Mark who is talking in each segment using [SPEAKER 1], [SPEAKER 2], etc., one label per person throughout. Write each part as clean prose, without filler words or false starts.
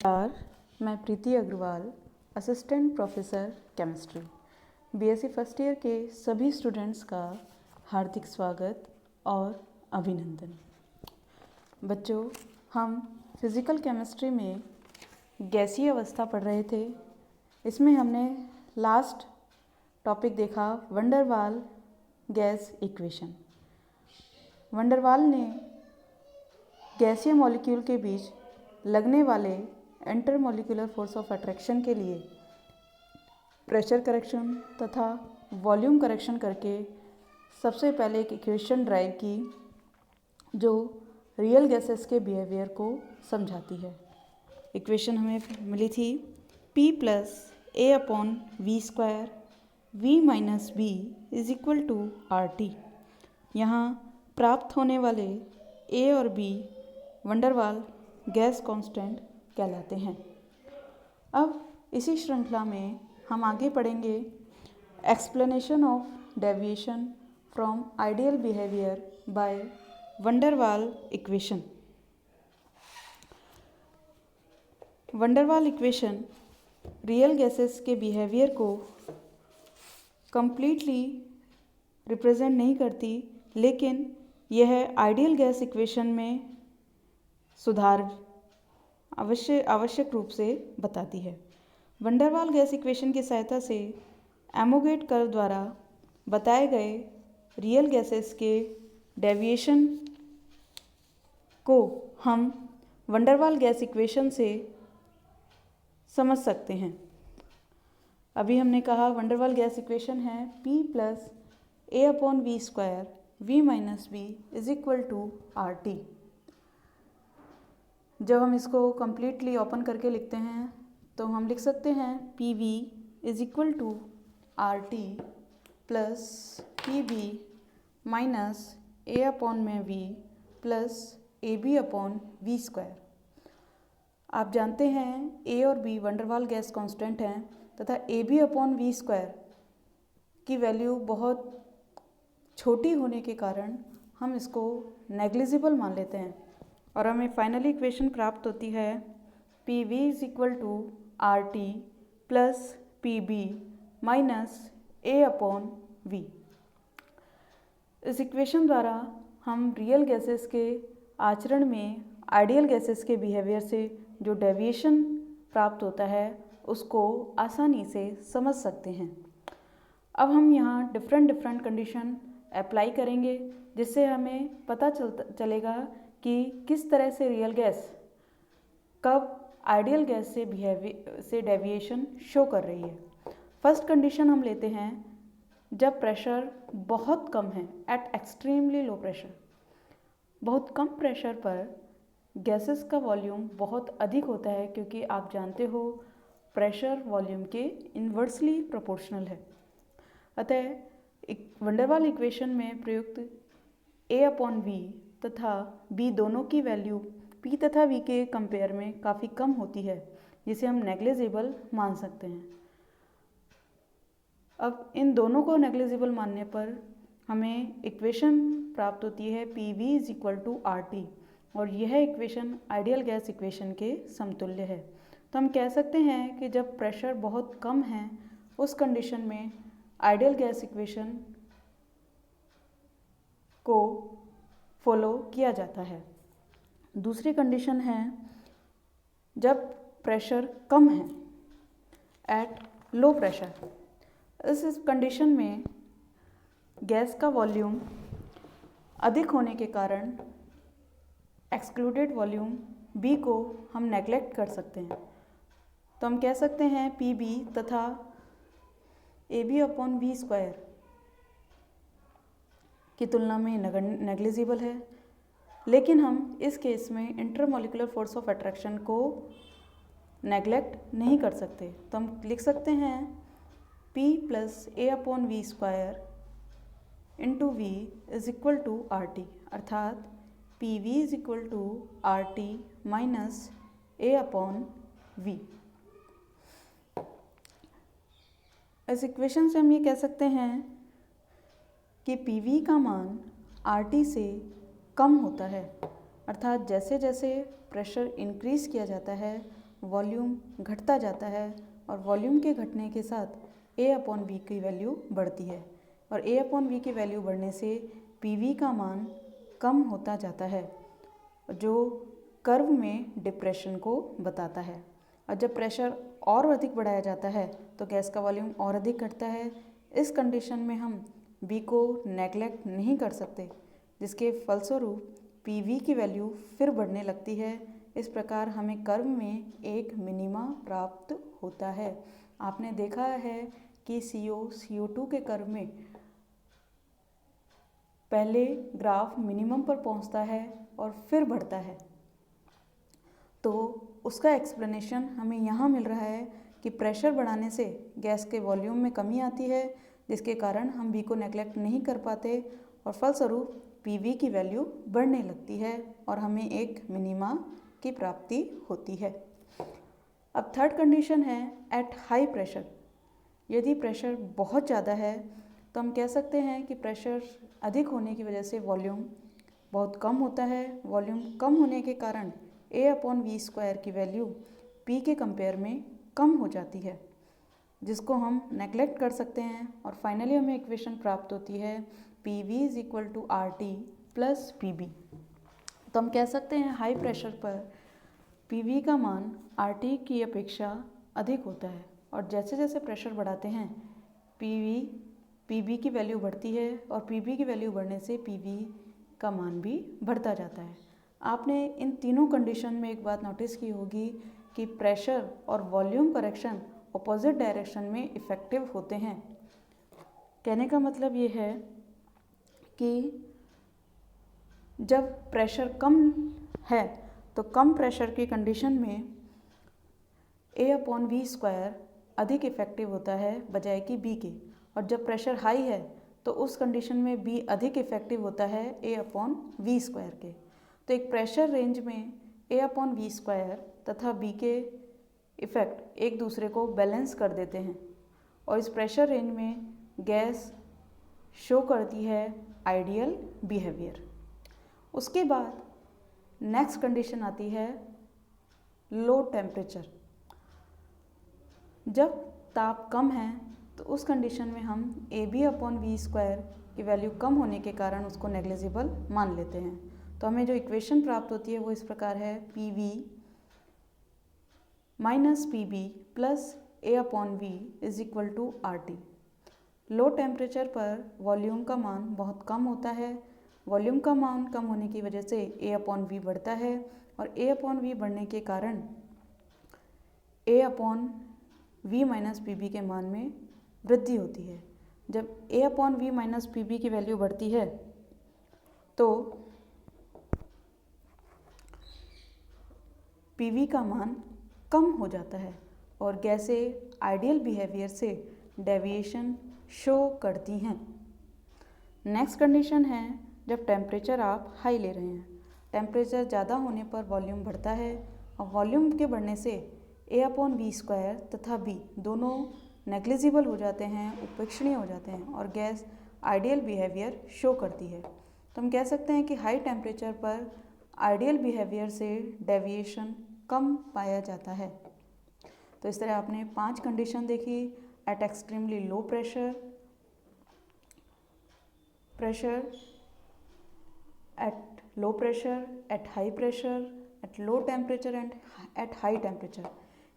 [SPEAKER 1] मैं Preeti Agarwal, assistant professor chemistry, BSc first year के सभी स्टूडेंट्स का हार्दिक स्वागत और अभिनंदन। बच्चों, हम फिज़िकल केमिस्ट्री में गैसीय अवस्था पढ़ रहे थे। इसमें हमने लास्ट टॉपिक देखा wonder Waal gas equation. Van der वाल ने गैसीय मॉलिक्यूल के बीच लगने वाले इंटरमॉलिक्यूलर फोर्स ऑफ अट्रैक्शन के लिए प्रेशर करेक्शन तथा वॉल्यूम करेक्शन करके सबसे पहले एक इक्वेशन ड्राइव की जो रियल गैसेस के बिहेवियर को समझाती है। इक्वेशन हमें मिली थी P plus A upon V square V minus B is equal to R T. यहाँ प्राप्त होने वाले ए और B van der Waal gas constant कहलाते हैं। अब इसी श्रृंखला में हम आगे पढ़ेंगे explanation of deviation from ideal behaviour by van der Waal equation. Van der Waal equation real gases के बिहेवियर को कंप्लीटली रिप्रेजेंट नहीं करती, लेकिन यह आइडियल गैस इक्वेशन में सुधार आवश्यक रूप से बताती है। वंडर वाल गैस इक्वेशन की सहायता से एमोगेट कर्व द्वारा बताए गए रियल गैसेस के डेविएशन को हम वंडर वाल गैस इक्वेशन से समझ सकते हैं। अभी हमने कहा वंडर वाल गैस इक्वेशन है P plus A upon V square V minus B is equal to R T. जब हम इसको कम्प्लीटली ओपन करके लिखते हैं तो हम लिख सकते हैं P V is equal to R T plus P B minus A upon में V plus a B upon V square. आप जानते हैं ए और B van der Waal gas constant हैं तथा A B upon V square की value बहुत छोटी होने के कारण हम इसको नेग्लिजिबल मान लेते हैं और हमें फाइनली इक्वेशन प्राप्त होती है P V is equal to R T plus P B minus A upon V. इस इक्वेशन द्वारा हम रियल गैसेस के आचरण में आइडियल गैसेस के बिहेवियर से जो डेविएशन प्राप्त होता है उसको आसानी से समझ सकते हैं। अब हम यहाँ डिफरेंट कंडीशन अप्लाई करेंगे जिससे हमें पता चलेगा कि किस तरह से रियल गैस कब आइडियल गैस से डेविएशन शो कर रही है। फर्स्ट कंडीशन हम लेते हैं जब प्रेशर बहुत कम है, एट एक्सट्रीमली लो प्रेशर। बहुत कम प्रेशर पर गैसेस का वॉल्यूम बहुत अधिक होता है क्योंकि आप जानते हो प्रेशर वॉल्यूम के इन्वर्सली प्रोपोर्शनल है। अतः वंडर वाल इक्वेशन में प्रयुक्त ए अपॉन वी तथा बी दोनों की वैल्यू पी तथा वी के कंपेयर में काफ़ी कम होती है जिसे हम नेग्लिजिबल मान सकते हैं। अब इन दोनों को नेग्लिजिबल मानने पर हमें इक्वेशन प्राप्त होती है P V is equal to R T और यह इक्वेशन आइडियल गैस इक्वेशन के समतुल्य है। तो हम कह सकते हैं कि जब प्रेशर बहुत कम है उस कंडीशन में आइडियल गैस इक्वेशन को फॉलो किया जाता है। दूसरी कंडीशन है जब प्रेशर कम है, एट लो प्रेशर। इस कंडीशन में गैस का वॉल्यूम अधिक होने के कारण एक्सक्लूडेड वॉल्यूम बी को हम नेग्लेक्ट कर सकते हैं। तो हम कह सकते हैं पी बी तथा A B upon V square की तुलना में नेग्लिजिबल है, लेकिन हम इस केस में इंटरमॉलिक्यूलर फोर्स ऑफ अट्रैक्शन को नेग्लेक्ट नहीं कर सकते। तो हम लिख सकते हैं P plus A upon V square into V is equal to R T, अर्थात P V is equal to R T minus A upon V. इस इक्वेशन से हम ये कह सकते हैं कि पी वी का मान आर टी से कम होता है, अर्थात जैसे जैसे प्रेशर इंक्रीज़ किया जाता है वॉल्यूम घटता जाता है और वॉल्यूम के घटने के साथ A/V की वैल्यू बढ़ती है और A/V की वैल्यू बढ़ने से PV का मान कम होता जाता है, जो कर्व में डिप्रेशन को बताता है। और जब प्रेशर और अधिक बढ़ाया जाता है तो गैस का वॉल्यूम और अधिक घटता है। इस कंडीशन में हम V को नेगलेक्ट नहीं कर सकते, जिसके फलस्वरूप PV की वैल्यू फिर बढ़ने लगती है। इस प्रकार हमें कर्व में एक मिनिमा प्राप्त होता है। आपने देखा है कि CO CO2 के कर्व में पहले ग्राफ मिनिमम पर पहुंचता है और फिर बढ़ता है। तो उसका एक्सप्लेनेशन हमें यहाँ मिल रहा है कि प्रेशर बढ़ाने से गैस के वॉल्यूम में कमी आती है, जिसके कारण हम V को नेगलेक्ट नहीं कर पाते और फलस्वरूप PV की वैल्यू बढ़ने लगती है और हमें एक मिनिमा की प्राप्ति होती है। अब थर्ड कंडीशन है एट हाई प्रेशर। यदि प्रेशर बहुत ज़्यादा है तो हम कह सकते हैं कि प्रेशर अधिक होने की वजह से वॉल्यूम बहुत कम होता है। वॉल्यूम कम होने के कारण A/V² की वैल्यू P के कंपेयर में कम हो जाती है, जिसको हम नेगलेक्ट कर सकते हैं और फाइनली हमें इक्वेशन प्राप्त होती है PV = RT + PB। तो हम कह सकते हैं हाई प्रेशर पर PV का मान RT की अपेक्षा अधिक होता है और जैसे जैसे प्रेशर बढ़ाते हैं PB की वैल्यू बढ़ती है और PB की वैल्यू बढ़ने से PV का मान भी बढ़ता जाता है। आपने इन तीनों कंडीशन में एक बात नोटिस की होगी कि प्रेशर और वॉल्यूम करेक्शन अपोजिट डायरेक्शन में इफ़ेक्टिव होते हैं। कहने का मतलब ये है कि जब प्रेशर कम है तो कम प्रेशर की कंडीशन में A/V² अधिक इफ़ेक्टिव होता है बजाय कि B के, और जब प्रेशर हाई है तो उस कंडीशन में B अधिक इफ़ेक्टिव होता है A/V² के। तो एक प्रेशर रेंज में A/V² तथा B के इफ़ेक्ट एक दूसरे को बैलेंस कर देते हैं और इस प्रेशर रेंज में गैस शो करती है आइडियल बिहेवियर। उसके बाद नेक्स्ट कंडीशन आती है लो टेम्परेचर। जब ताप कम है तो उस कंडीशन में हम AB/V² की वैल्यू कम होने के कारण उसको नेग्लिजिबल मान लेते हैं। तो हमें जो इक्वेशन प्राप्त होती है वो इस प्रकार है PV - PB + A/V = RT। Low temperature पर वॉल्यूम का मान बहुत कम होता है। वॉल्यूम का मान कम होने की वजह से A/V बढ़ता है और A/V बढ़ने के कारण A/V - PB के मान में वृद्धि होती है। जब A/V - PB की वैल्यू बढ़ती है तो PV का मान कम हो जाता है और गैसें आइडियल बिहेवियर से डेविएशन शो करती हैं। नेक्स्ट कंडीशन है जब टेम्परेचर आप हाई ले रहे हैं। टेम्परेचर ज़्यादा होने पर वॉल्यूम बढ़ता है और वॉल्यूम के बढ़ने से A/V² तथा B दोनों नेग्लिजिबल हो जाते हैं, उपेक्षणीय हो जाते हैं और गैस आइडियल बिहेवियर शो करती है। तो हम कह सकते हैं कि हाई टेम्परेचर पर आइडियल बिहेवियर से डेविएशन कम पाया जाता है। तो इस तरह आपने 5 कंडीशन देखी at extremely low pressure, at low pressure, at high pressure, at low temperature and at high temperature।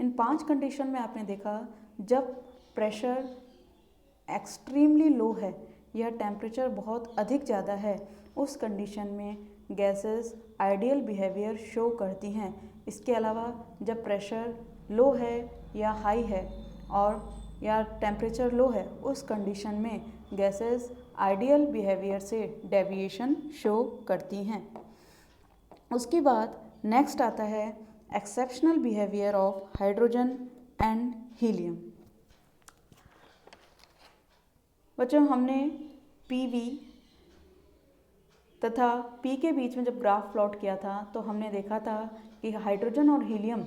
[SPEAKER 1] In 5 condition में आपने देखा जब प्रेशर एक्सट्रीमली लो है या टेम्परेचर बहुत अधिक ज़्यादा है, उस कंडीशन में गैसेस आइडियल बिहेवियर शो करती हैं। इसके अलावा जब प्रेशर लो है या हाई है और या टेम्परेचर लो है, उस कंडीशन में गैसेस आइडियल बिहेवियर से डेविएशन शो करती हैं। उसके बाद नेक्स्ट आता है exceptional behaviour of hydrogen and helium. बच्चों, हमने PV तथा P के बीच में जब ग्राफ प्लॉट किया था तो हमने देखा था कि हाइड्रोजन और हीलियम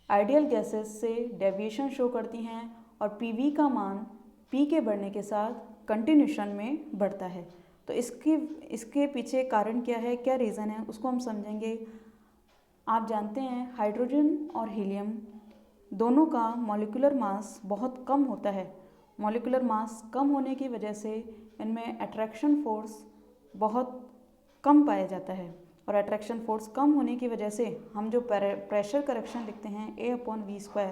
[SPEAKER 1] आइडियल गैसेस से डेविएशन शो करती हैं और PV का मान P के बढ़ने के साथ कंटिन्यूशन में बढ़ता है। तो इसके पीछे कारण क्या है, क्या रीज़न है, उसको हम समझेंगे आप जानते हैं हाइड्रोजन और हीलियम दोनों का मॉलिक्यूलर मास बहुत कम होता है। मॉलिक्यूलर मास कम होने की वजह से इनमें अट्रैक्शन फोर्स बहुत कम पाया जाता है, और अट्रैक्शन फोर्स कम होने की वजह से हम जो प्रेशर करेक्शन लिखते हैं A/V²,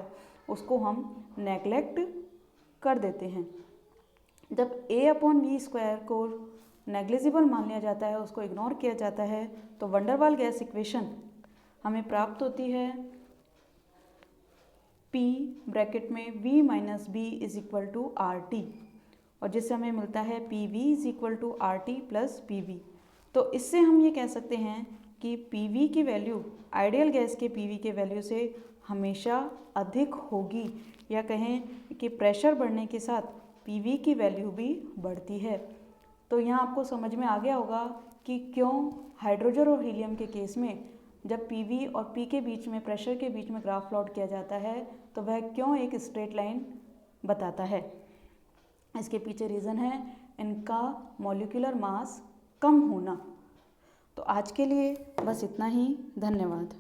[SPEAKER 1] उसको हम नेगलेक्ट कर देते हैं। जब A/V² को नेग्लिजिबल मान लिया जाता है, उसको इग्नोर किया जाता है, तो वंडर वाल गैस इक्वेशन हमें प्राप्त होती है P ब्रैकेट में V minus B is equal to RT, और जिससे हमें मिलता है PV is equal to RT plus PV। तो इससे हम ये कह सकते हैं कि PV की वैल्यू आइडियल गैस के PV के वैल्यू से हमेशा अधिक होगी, या कहें कि प्रेशर बढ़ने के साथ PV की वैल्यू भी बढ़ती है। तो यहाँ आपको समझ में आ गया होगा कि क्यों हाइड्रोजन और हीलियम के केस में जब PV और P के बीच में, प्रेशर के बीच में ग्राफ प्लॉट किया जाता है तो वह क्यों एक स्ट्रेट लाइन बताता है। इसके पीछे रीज़न है इनका मॉलिक्यूलर मास कम होना। तो आज के लिए बस इतना ही। धन्यवाद।